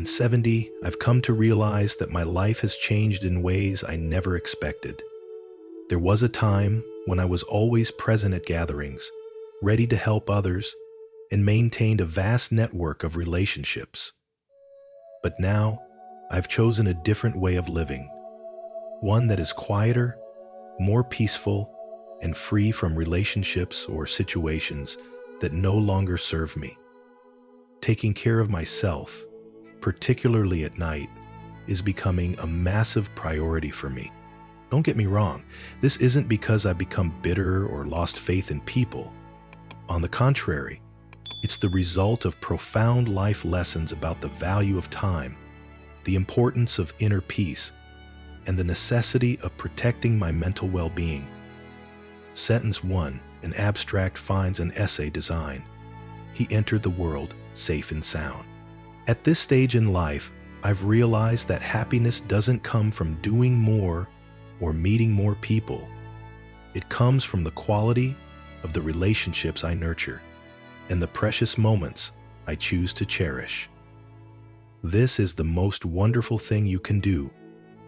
At 70, I've come to realize that my life has changed in ways I never expected. There was a time when I was always present at gatherings, ready to help others, and maintained a vast network of relationships. But now, I've chosen a different way of living, one that is quieter, more peaceful, and free from relationships or situations that no longer serve me. Taking care of myself, particularly at night, is becoming a massive priority for me. Don't get me wrong, this isn't because I've become bitter or lost faith in people. On the contrary, it's the result of profound life lessons about the value of time, the importance of inner peace, and the necessity of protecting my mental well-being. Sentence 1, an abstract finds an essay design. He entered the world safe and sound. At this stage in life, I've realized that happiness doesn't come from doing more or meeting more people. It comes from the quality of the relationships I nurture and the precious moments I choose to cherish. This is the most wonderful thing you can do,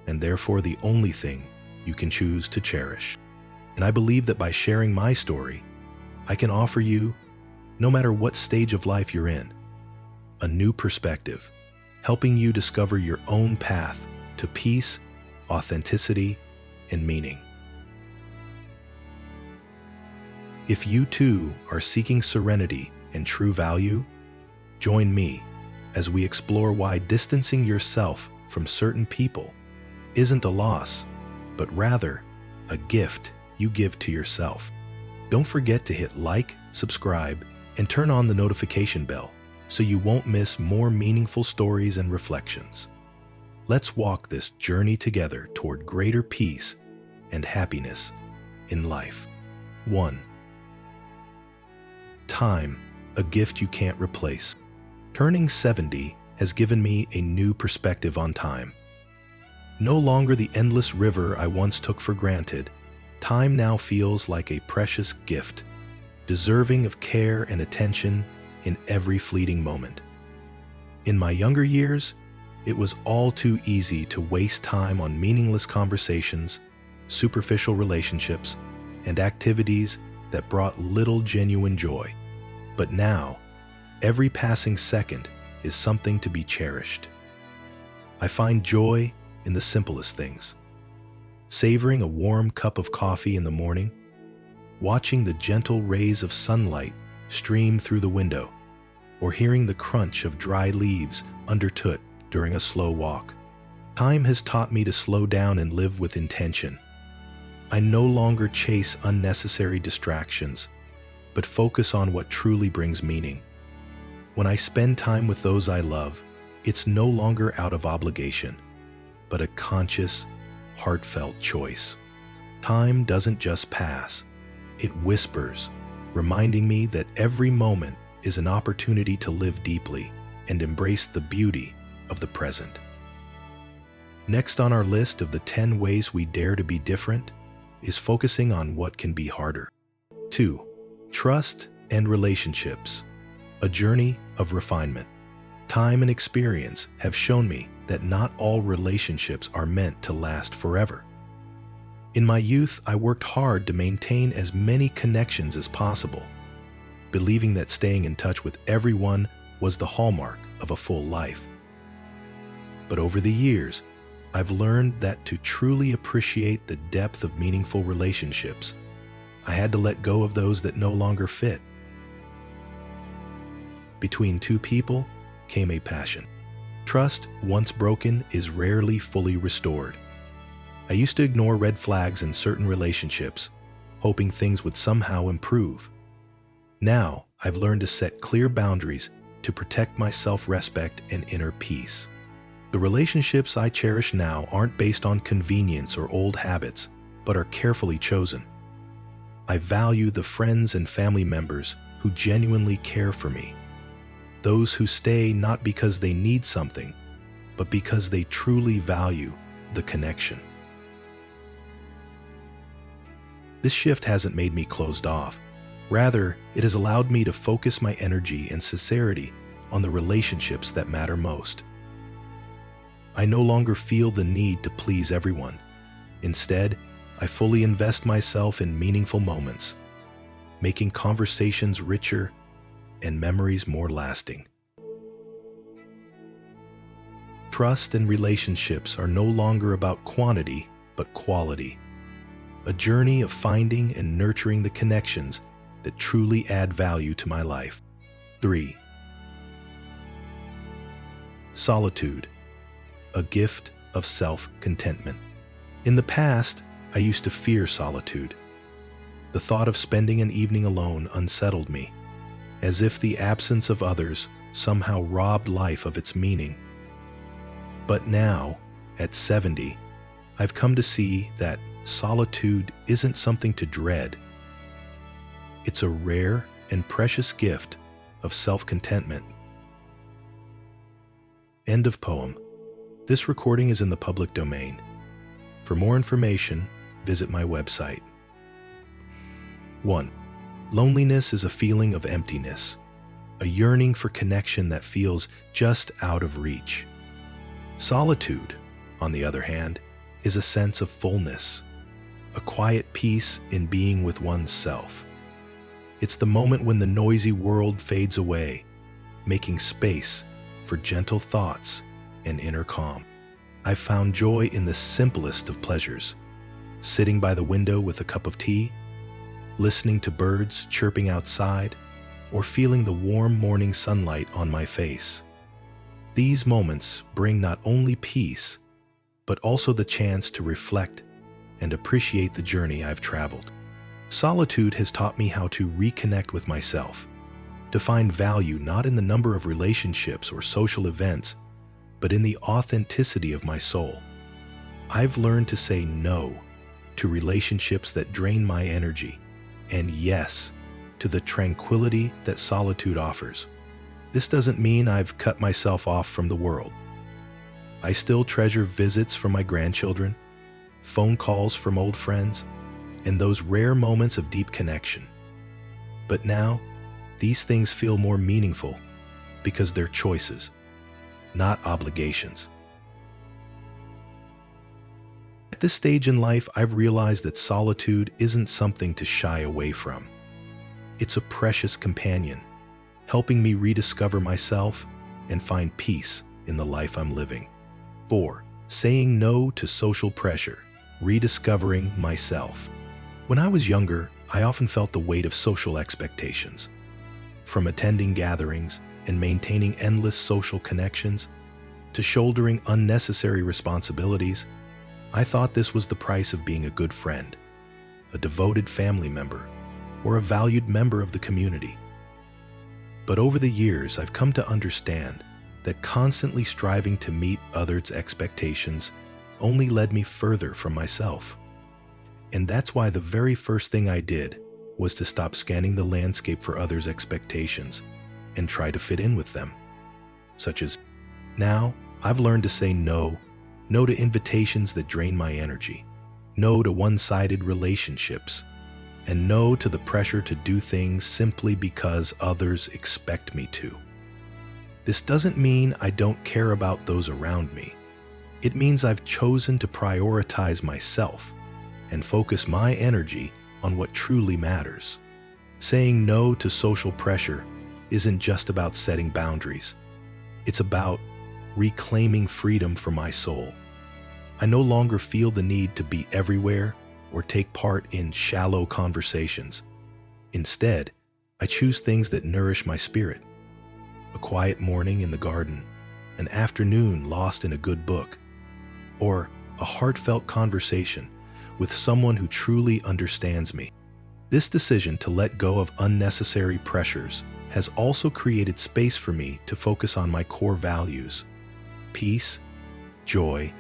and therefore the only thing you can choose to cherish. And I believe that by sharing my story, I can offer you, no matter what stage of life you're in, a new perspective, helping you discover your own path to peace, authenticity, and meaning. If you too are seeking serenity and true value, join me as we explore why distancing yourself from certain people isn't a loss, but rather a gift you give to yourself. Don't forget to hit like, subscribe, and turn on the notification bell so you won't miss more meaningful stories and reflections. Let's walk this journey together toward greater peace and happiness in life. 1. Time, a gift you can't replace. Turning 70 has given me a new perspective on time. No longer the endless river I once took for granted, time now feels like a precious gift, deserving of care and attention in every fleeting moment. In my younger years, it was all too easy to waste time on meaningless conversations, superficial relationships, and activities that brought little genuine joy. But now, every passing second is something to be cherished. I find joy in the simplest things. Savoring a warm cup of coffee in the morning, watching the gentle rays of sunlight stream through the window, or hearing the crunch of dry leaves underfoot during a slow walk. Time has taught me to slow down and live with intention. I no longer chase unnecessary distractions, but focus on what truly brings meaning. When I spend time with those I love, it's no longer out of obligation, but a conscious, heartfelt choice. Time doesn't just pass, it whispers, reminding me that every moment is an opportunity to live deeply and embrace the beauty of the present. Next on our list of the 10 ways we dare to be different is focusing on what can be harder. 2. Trust and relationships, a journey of refinement. Time and experience have shown me that not all relationships are meant to last forever. In my youth, I worked hard to maintain as many connections as possible, believing that staying in touch with everyone was the hallmark of a full life. But over the years, I've learned that to truly appreciate the depth of meaningful relationships, I had to let go of those that no longer fit. Between two people came a passion. Trust, once broken, is rarely fully restored. I used to ignore red flags in certain relationships, hoping things would somehow improve. Now, I've learned to set clear boundaries to protect my self-respect and inner peace. The relationships I cherish now aren't based on convenience or old habits, but are carefully chosen. I value the friends and family members who genuinely care for me. Those who stay not because they need something, but because they truly value the connection. This shift hasn't made me closed off. Rather, it has allowed me to focus my energy and sincerity on the relationships that matter most. I no longer feel the need to please everyone. Instead, I fully invest myself in meaningful moments, making conversations richer and memories more lasting. Trust and relationships are no longer about quantity, but quality. A journey of finding and nurturing the connections that truly add value to my life. 3. Solitude, a gift of self-contentment. In the past, I used to fear solitude. The thought of spending an evening alone unsettled me, as if the absence of others somehow robbed life of its meaning. But now, at 70, I've come to see that solitude isn't something to dread. It's a rare and precious gift of self-contentment. End of poem. This recording is in the public domain. For more information, visit my website. 1. Loneliness is a feeling of emptiness, a yearning for connection that feels just out of reach. Solitude, on the other hand, is a sense of fullness, a quiet peace in being with one's self. It's the moment when the noisy world fades away, making space for gentle thoughts and inner calm. I've found joy in the simplest of pleasures, sitting by the window with a cup of tea, listening to birds chirping outside, or feeling the warm morning sunlight on my face. These moments bring not only peace, but also the chance to reflect and appreciate the journey I've traveled. Solitude has taught me how to reconnect with myself, to find value not in the number of relationships or social events, but in the authenticity of my soul. I've learned to say no to relationships that drain my energy, and yes to the tranquility that solitude offers. This doesn't mean I've cut myself off from the world. I still treasure visits from my grandchildren, phone calls from old friends, and those rare moments of deep connection. But now, these things feel more meaningful because they're choices, not obligations. At this stage in life, I've realized that solitude isn't something to shy away from. It's a precious companion, helping me rediscover myself and find peace in the life I'm living. 4. Saying no to social pressure, rediscovering myself. When I was younger, I often felt the weight of social expectations. From attending gatherings and maintaining endless social connections, to shouldering unnecessary responsibilities, I thought this was the price of being a good friend, a devoted family member, or a valued member of the community. But over the years, I've come to understand that constantly striving to meet others' expectations only led me further from myself. And that's why the very first thing I did was to stop scanning the landscape for others' expectations and try to fit in with them. Such as, now I've learned to say no to invitations that drain my energy, no to one-sided relationships, and no to the pressure to do things simply because others expect me to. This doesn't mean I don't care about those around me. It means I've chosen to prioritize myself and focus my energy on what truly matters. Saying no to social pressure isn't just about setting boundaries. It's about reclaiming freedom for my soul. I no longer feel the need to be everywhere or take part in shallow conversations. Instead, I choose things that nourish my spirit. A quiet morning in the garden, an afternoon lost in a good book, or a heartfelt conversation with someone who truly understands me. This decision to let go of unnecessary pressures has also created space for me to focus on my core values: peace, joy,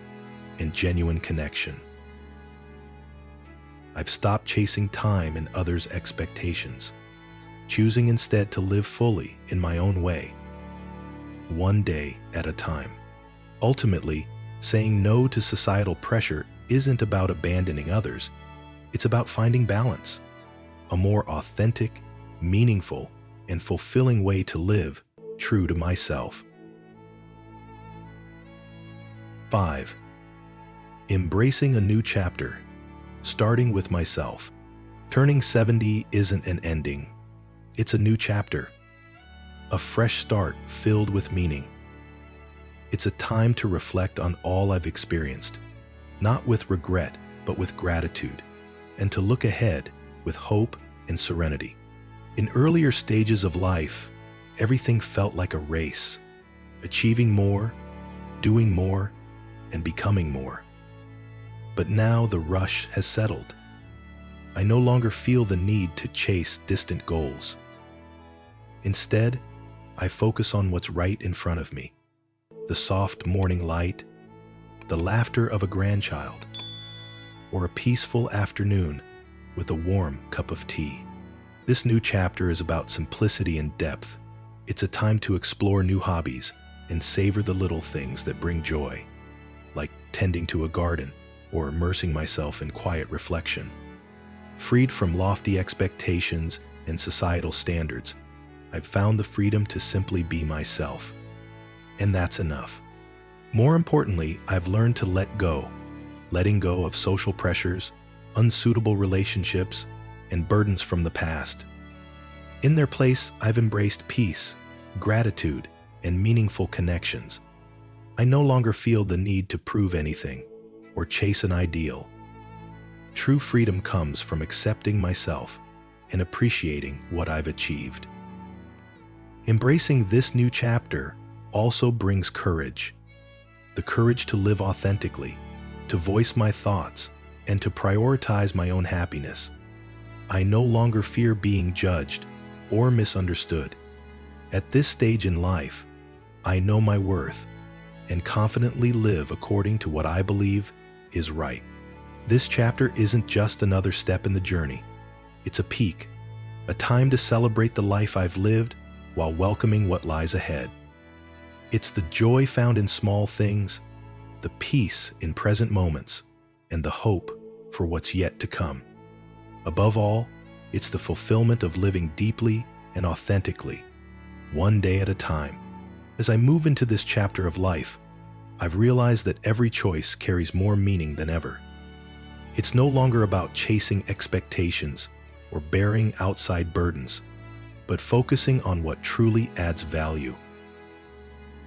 and genuine connection. I've stopped chasing time and others' expectations, choosing instead to live fully in my own way, one day at a time. Ultimately, saying no to societal pressure isn't about abandoning others. It's about finding balance, a more authentic, meaningful, and fulfilling way to live true to myself. 5. Embracing a new chapter, starting with myself. Turning 70 isn't an ending. It's a new chapter, a fresh start filled with meaning. It's a time to reflect on all I've experienced, not with regret, but with gratitude, and to look ahead with hope and serenity. In earlier stages of life, everything felt like a race, achieving more, doing more, and becoming more. But now the rush has settled. I no longer feel the need to chase distant goals. Instead, I focus on what's right in front of me: the soft morning light, the laughter of a grandchild, or a peaceful afternoon with a warm cup of tea. This new chapter is about simplicity and depth. It's a time to explore new hobbies and savor the little things that bring joy, like tending to a garden or immersing myself in quiet reflection. Freed from lofty expectations and societal standards, I've found the freedom to simply be myself. And that's enough. More importantly, I've learned to let go, letting go of social pressures, unsuitable relationships, and burdens from the past. In their place, I've embraced peace, gratitude, and meaningful connections. I no longer feel the need to prove anything or chase an ideal. True freedom comes from accepting myself and appreciating what I've achieved. Embracing this new chapter also brings courage. The courage to live authentically, to voice my thoughts, and to prioritize my own happiness. I no longer fear being judged or misunderstood. At this stage in life, I know my worth and confidently live according to what I believe is right. This chapter isn't just another step in the journey. It's a peak, a time to celebrate the life I've lived while welcoming what lies ahead. It's the joy found in small things, the peace in present moments, and the hope for what's yet to come. Above all, it's the fulfillment of living deeply and authentically, one day at a time. As I move into this chapter of life, I've realized that every choice carries more meaning than ever. It's no longer about chasing expectations or bearing outside burdens, but focusing on what truly adds value.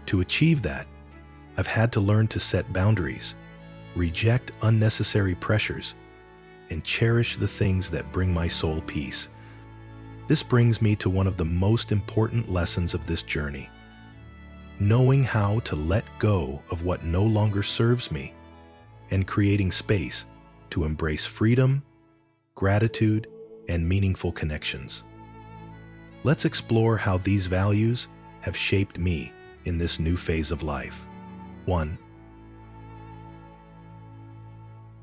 To achieve that, I've had to learn to set boundaries, reject unnecessary pressures, and cherish the things that bring my soul peace. This brings me to one of the most important lessons of this journey: knowing how to let go of what no longer serves me and creating space to embrace freedom, gratitude, and meaningful connections. Let's explore how these values have shaped me in this new phase of life. 1.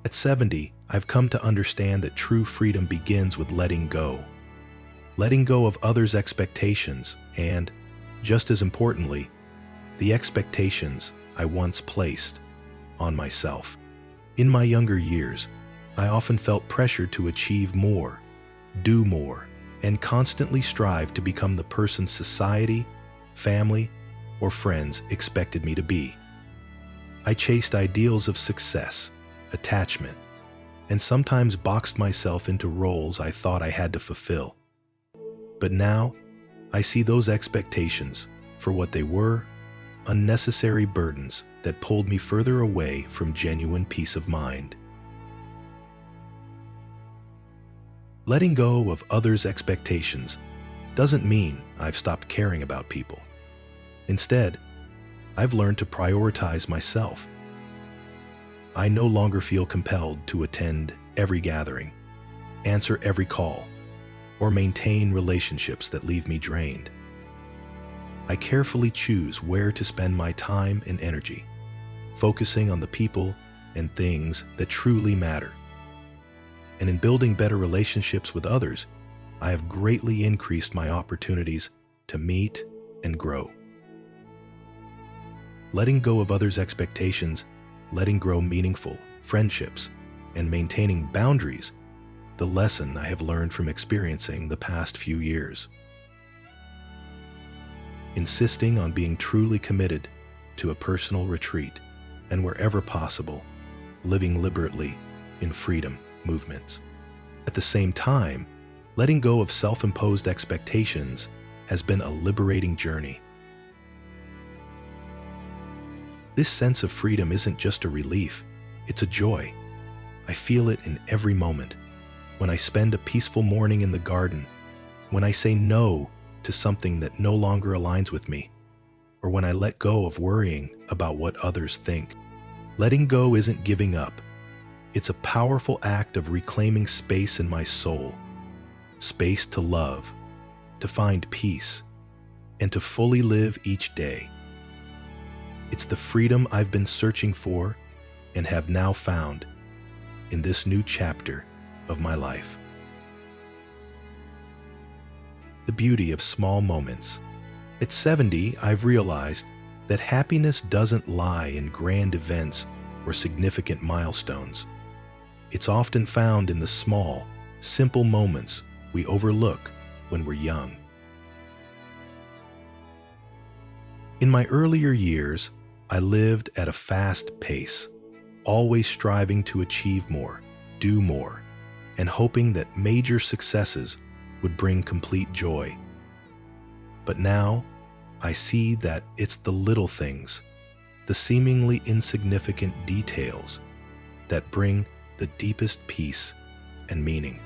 At 70, I've come to understand that true freedom begins with letting go. Letting go of others' expectations and, just as importantly, the expectations I once placed on myself. In my younger years, I often felt pressured to achieve more, do more, and constantly strive to become the person society, family, or friends expected me to be. I chased ideals of success, attachment, and sometimes boxed myself into roles I thought I had to fulfill. But now, I see those expectations for what they were: unnecessary burdens that pulled me further away from genuine peace of mind. Letting go of others' expectations doesn't mean I've stopped caring about people. Instead, I've learned to prioritize myself. I no longer feel compelled to attend every gathering, answer every call, or maintain relationships that leave me drained. I carefully choose where to spend my time and energy, focusing on the people and things that truly matter. And in building better relationships with others, I have greatly increased my opportunities to meet and grow. Letting go of others' expectations, letting grow meaningful friendships, and maintaining boundaries, the lesson I have learned from experiencing the past few years. Insisting on being truly committed to a personal retreat, and wherever possible, living liberally in freedom movements. At the same time, letting go of self-imposed expectations has been a liberating journey. This sense of freedom isn't just a relief, it's a joy. I feel it in every moment. When I spend a peaceful morning in the garden, when I say no to something that no longer aligns with me, or when I let go of worrying about what others think. Letting go isn't giving up. It's a powerful act of reclaiming space in my soul, space to love, to find peace, and to fully live each day. It's the freedom I've been searching for and have now found in this new chapter of my life. The beauty of small moments. At 70, I've realized that happiness doesn't lie in grand events or significant milestones. It's often found in the small, simple moments we overlook when we're young. In my earlier years, I lived at a fast pace, always striving to achieve more, do more, and hoping that major successes would bring complete joy. But now, I see that it's the little things, the seemingly insignificant details, that bring the deepest peace and meaning.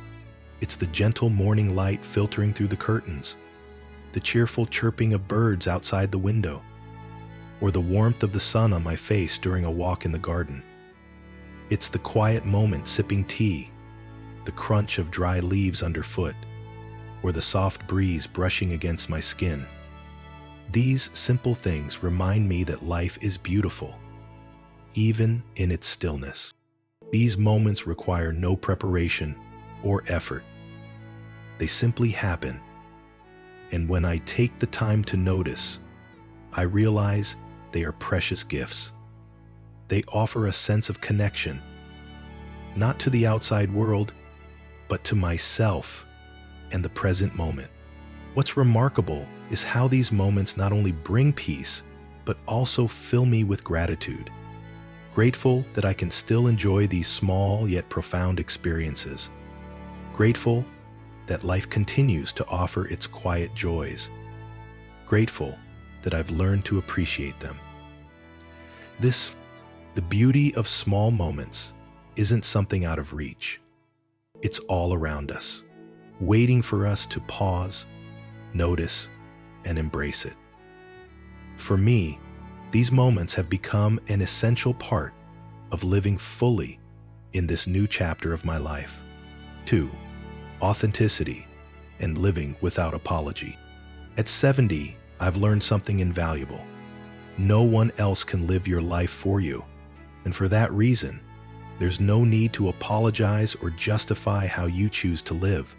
It's the gentle morning light filtering through the curtains, the cheerful chirping of birds outside the window, or the warmth of the sun on my face during a walk in the garden. It's the quiet moment sipping tea, the crunch of dry leaves underfoot, or the soft breeze brushing against my skin. These simple things remind me that life is beautiful, even in its stillness. These moments require no preparation or effort. They simply happen, and when I take the time to notice, I realize they are precious gifts. They offer a sense of connection, not to the outside world, but to myself and the present moment. What's remarkable is how these moments not only bring peace, but also fill me with gratitude. Grateful that I can still enjoy these small yet profound experiences. Grateful that life continues to offer its quiet joys. Grateful that I've learned to appreciate them. The beauty of small moments isn't something out of reach. It's all around us, waiting for us to pause, notice, and embrace it. For me, these moments have become an essential part of living fully in this new chapter of my life. 2. Authenticity and living without apology. At 70, I've learned something invaluable. No one else can live your life for you, and for that reason, there's no need to apologize or justify how you choose to live.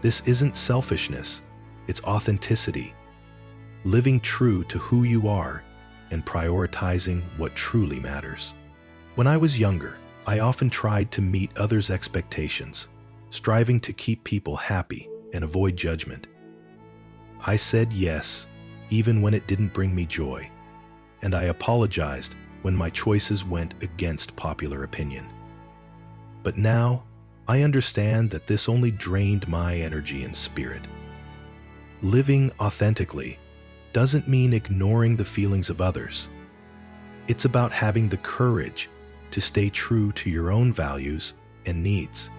This isn't selfishness, it's authenticity, living true to who you are and prioritizing what truly matters. When I was younger, I often tried to meet others' expectations, striving to keep people happy and avoid judgment. I said yes, even when it didn't bring me joy, and I apologized when my choices went against popular opinion. But now, I understand that this only drained my energy and spirit. Living authentically doesn't mean ignoring the feelings of others. It's about having the courage to stay true to your own values and needs.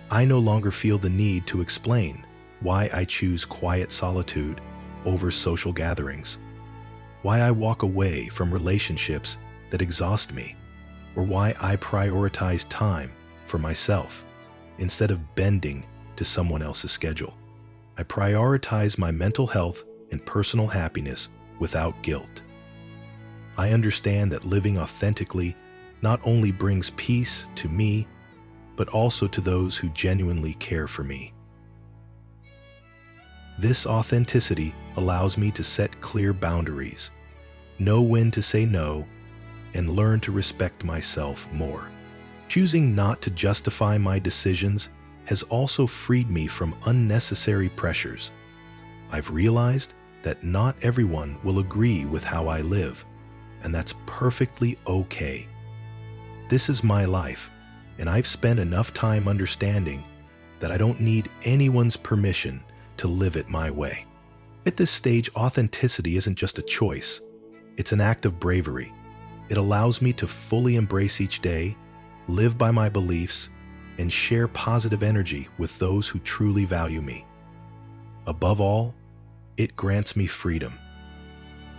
I no longer feel the need to explain why I choose quiet solitude over social gatherings, why I walk away from relationships that exhaust me, or why I prioritize time for myself instead of bending to someone else's schedule. I prioritize my mental health and personal happiness without guilt. I understand that living authentically not only brings peace to me, but also to those who genuinely care for me. This authenticity allows me to set clear boundaries, know when to say no, and learn to respect myself more. Choosing not to justify my decisions has also freed me from unnecessary pressures. I've realized that not everyone will agree with how I live, and that's perfectly okay. This is my life, and I've spent enough time understanding that I don't need anyone's permission to live it my way. At this stage, authenticity isn't just a choice, it's an act of bravery. It allows me to fully embrace each day, live by my beliefs, and share positive energy with those who truly value me. Above all, it grants me freedom.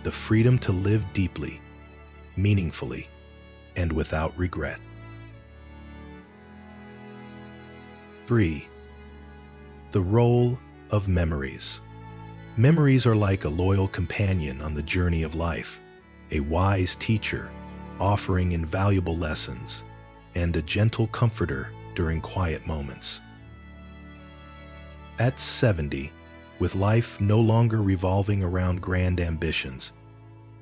The freedom to live deeply, meaningfully, and without regret. 3. The role of memories. Memories are like a loyal companion on the journey of life, a wise teacher offering invaluable lessons, and a gentle comforter during quiet moments. At 70, with life no longer revolving around grand ambitions,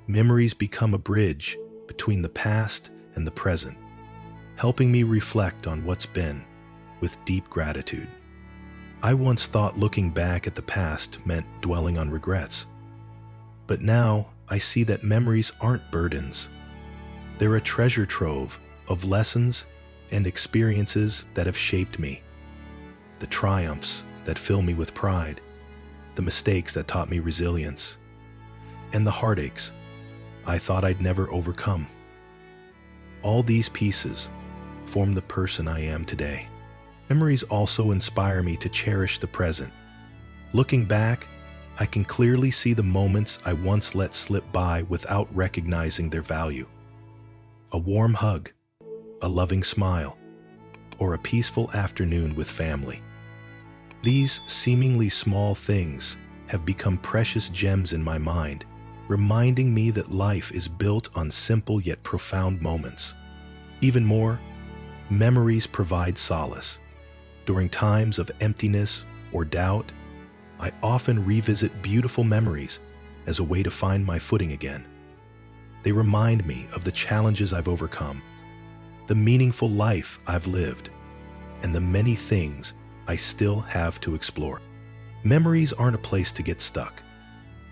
memories become a bridge between the past and the present, helping me reflect on what's been with deep gratitude. I once thought looking back at the past meant dwelling on regrets, but now I see that memories aren't burdens. They're a treasure trove of lessons and experiences that have shaped me. The triumphs that fill me with pride, the mistakes that taught me resilience, and the heartaches I thought I'd never overcome. All these pieces form the person I am today. Memories also inspire me to cherish the present. Looking back, I can clearly see the moments I once let slip by without recognizing their value. A warm hug, a loving smile, or a peaceful afternoon with family. These seemingly small things have become precious gems in my mind, reminding me that life is built on simple yet profound moments. Even more, memories provide solace. During times of emptiness or doubt, I often revisit beautiful memories as a way to find my footing again. They remind me of the challenges I've overcome, the meaningful life I've lived, and the many things I still have to explore. Memories aren't a place to get stuck.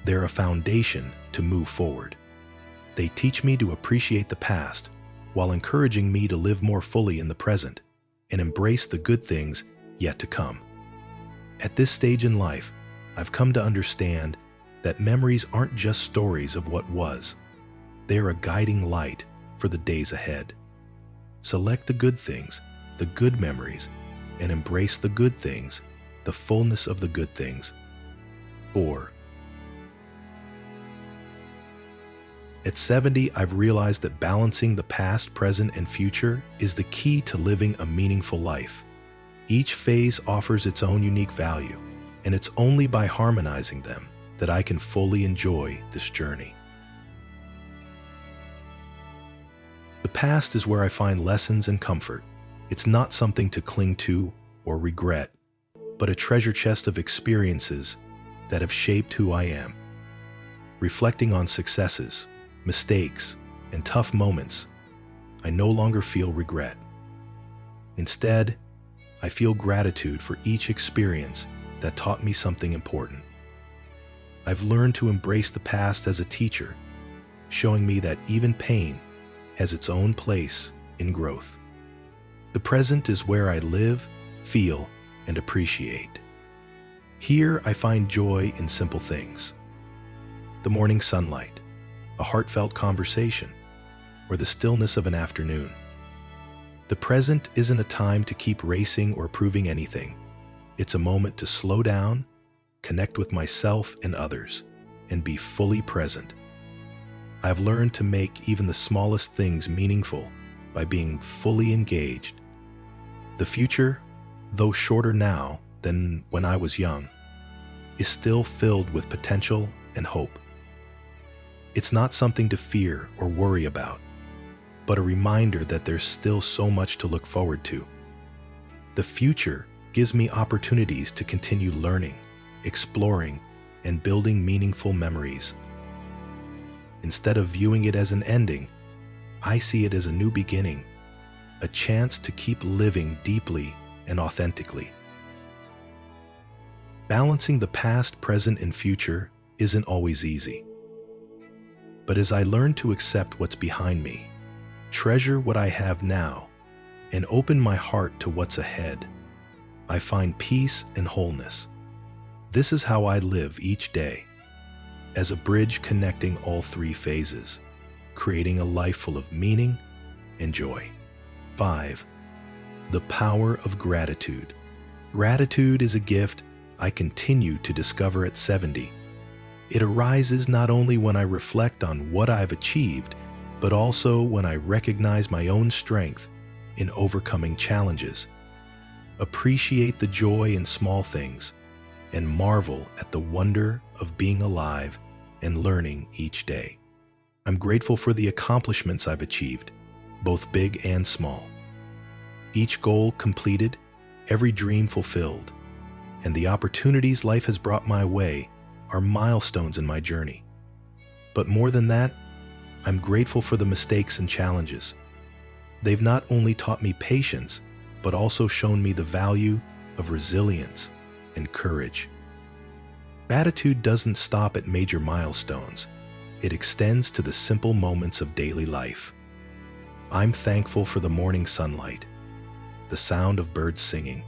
They're a foundation to move forward. They teach me to appreciate the past while encouraging me to live more fully in the present and embrace the good things yet to come. At this stage in life, I've come to understand that memories aren't just stories of what was. They're a guiding light for the days ahead. Select the good things, the good memories, and embrace the good things, the fullness of the good things. 4. At 70, I've realized that balancing the past, present, and future is the key to living a meaningful life. Each phase offers its own unique value, and it's only by harmonizing them that I can fully enjoy this journey. The past is where I find lessons and comfort. It's not something to cling to or regret, but a treasure chest of experiences that have shaped who I am. Reflecting on successes, mistakes, and tough moments, I no longer feel regret. Instead, I feel gratitude for each experience that taught me something important. I've learned to embrace the past as a teacher, showing me that even pain has its own place in growth. The present is where I live, feel, and appreciate. Here I find joy in simple things. The morning sunlight, a heartfelt conversation, or the stillness of an afternoon. The present isn't a time to keep racing or proving anything. It's a moment to slow down, connect with myself and others, and be fully present. I've learned to make even the smallest things meaningful by being fully engaged. The future, though shorter now than when I was young, is still filled with potential and hope. It's not something to fear or worry about, but a reminder that there's still so much to look forward to. The future gives me opportunities to continue learning, exploring, and building meaningful memories. Instead of viewing it as an ending, I see it as a new beginning, a chance to keep living deeply and authentically. Balancing the past, present, and future isn't always easy. But as I learn to accept what's behind me, treasure what I have now, and open my heart to what's ahead, I find peace and wholeness. This is how I live each day, as a bridge connecting all three phases, creating a life full of meaning and joy. 5. The power of gratitude. Gratitude is a gift I continue to discover at 70. It arises not only when I reflect on what I've achieved, but also when I recognize my own strength in overcoming challenges, appreciate the joy in small things, and marvel at the wonder of being alive and learning each day. I'm grateful for the accomplishments I've achieved, both big and small. Each goal completed, every dream fulfilled, and the opportunities life has brought my way are milestones in my journey. But more than that, I'm grateful for the mistakes and challenges. They've not only taught me patience, but also shown me the value of resilience and courage. Gratitude doesn't stop at major milestones. It extends to the simple moments of daily life. I'm thankful for the morning sunlight, the sound of birds singing,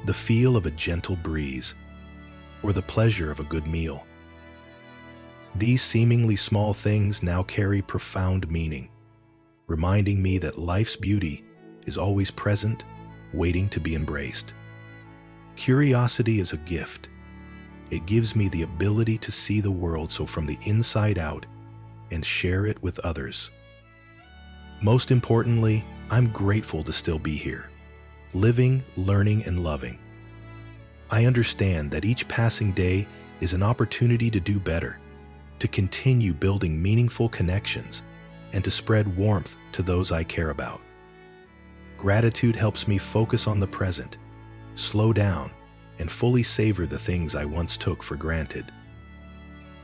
the feel of a gentle breeze, or the pleasure of a good meal. These seemingly small things now carry profound meaning, reminding me that life's beauty is always present, waiting to be embraced. Curiosity is a gift. It gives me the ability to see the world from the inside out and share it with others. Most importantly, I'm grateful to still be here, living, learning, and loving. I understand that each passing day is an opportunity to do better, to continue building meaningful connections, and to spread warmth to those I care about. Gratitude helps me focus on the present, slow down, and fully savor the things I once took for granted.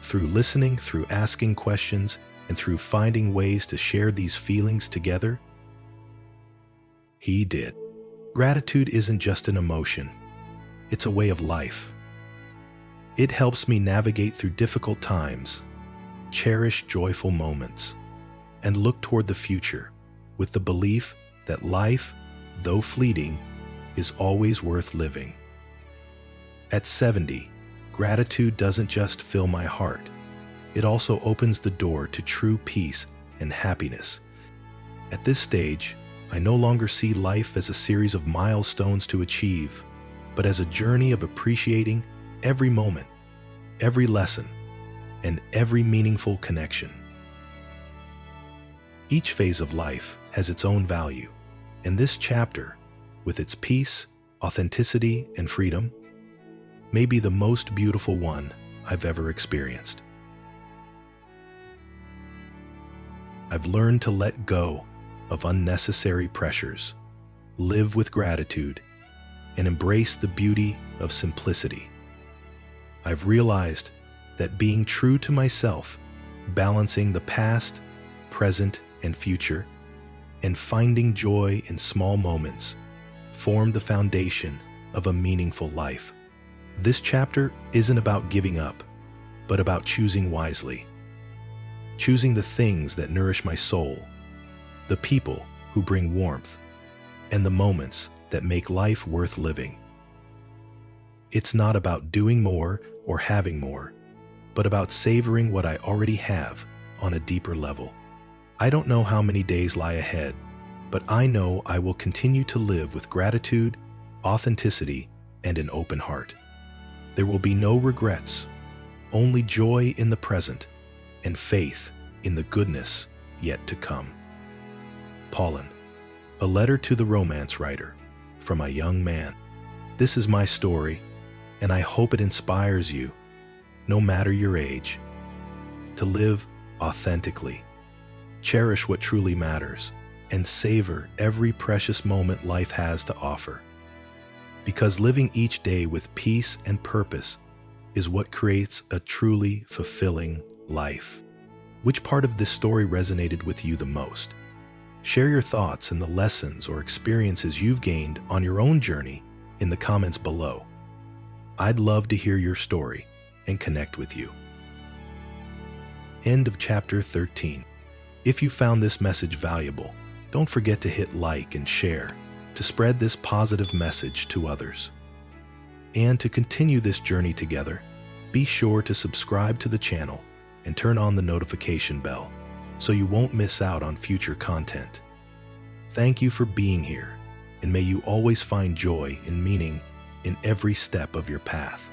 Through listening, through asking questions, and through finding ways to share these feelings together, he did. Gratitude isn't just an emotion, it's a way of life. It helps me navigate through difficult times, cherish joyful moments, and look toward the future with the belief that life, though fleeting, is always worth living. At 70, gratitude doesn't just fill my heart, it also opens the door to true peace and happiness. At this stage, I no longer see life as a series of milestones to achieve, but as a journey of appreciating every moment, every lesson, and every meaningful connection. Each phase of life has its own value, and this chapter, with its peace, authenticity, and freedom, may be the most beautiful one I've ever experienced. I've learned to let go of unnecessary pressures, live with gratitude, and embrace the beauty of simplicity. I've realized that being true to myself, balancing the past, present, and future, and finding joy in small moments, form the foundation of a meaningful life. This chapter isn't about giving up, but about choosing wisely. Choosing the things that nourish my soul, the people who bring warmth, and the moments that make life worth living. It's not about doing more or having more, but about savoring what I already have on a deeper level. I don't know how many days lie ahead, but I know I will continue to live with gratitude, authenticity, and an open heart. There will be no regrets, only joy in the present and faith in the goodness yet to come. Pollen, a letter to the romance writer from a young man. This is my story, and I hope it inspires you, no matter your age, to live authentically, cherish what truly matters, and savor every precious moment life has to offer. Because living each day with peace and purpose is what creates a truly fulfilling life. Which part of this story resonated with you the most? Share your thoughts and the lessons or experiences you've gained on your own journey in the comments below. I'd love to hear your story and connect with you. End of chapter 13. If you found this message valuable, don't forget to hit like and share to spread this positive message to others. And to continue this journey together, be sure to subscribe to the channel and turn on the notification bell so you won't miss out on future content. Thank you for being here, and may you always find joy and meaning in every step of your path.